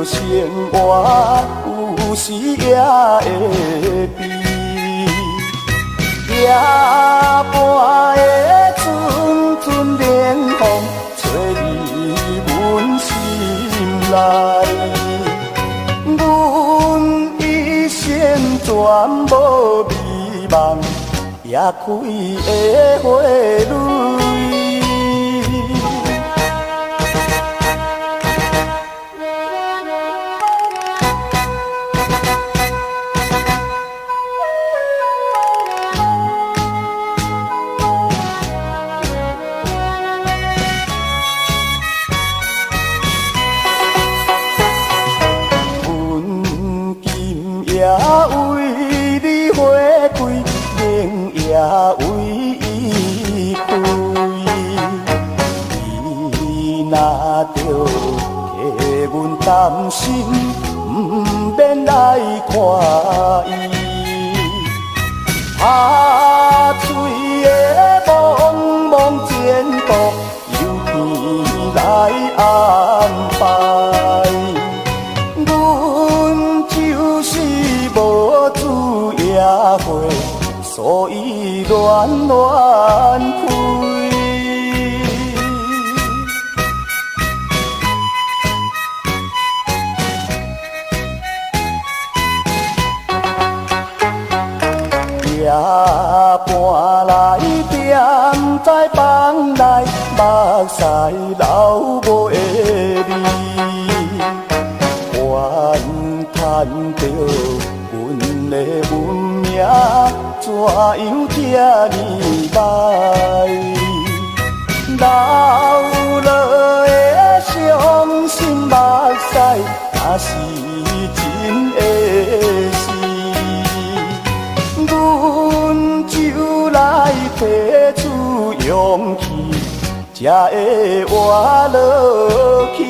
着生活有时也会悲，夜半的阵阵凉风吹入阮心内，阮一生全无迷茫，也开的花蕊。也为你花开，梦也为伊开。你若着替阮担心，不免来看伊。拍水的茫茫前途，由天来安排。无主也会，所以乱乱开。夜半来踮在房内，目屎流无下痢，怨叹着。阮的运命怎样这呢歹？流落的伤心目屎，若是真的事，阮就来提出勇气，才会活落去。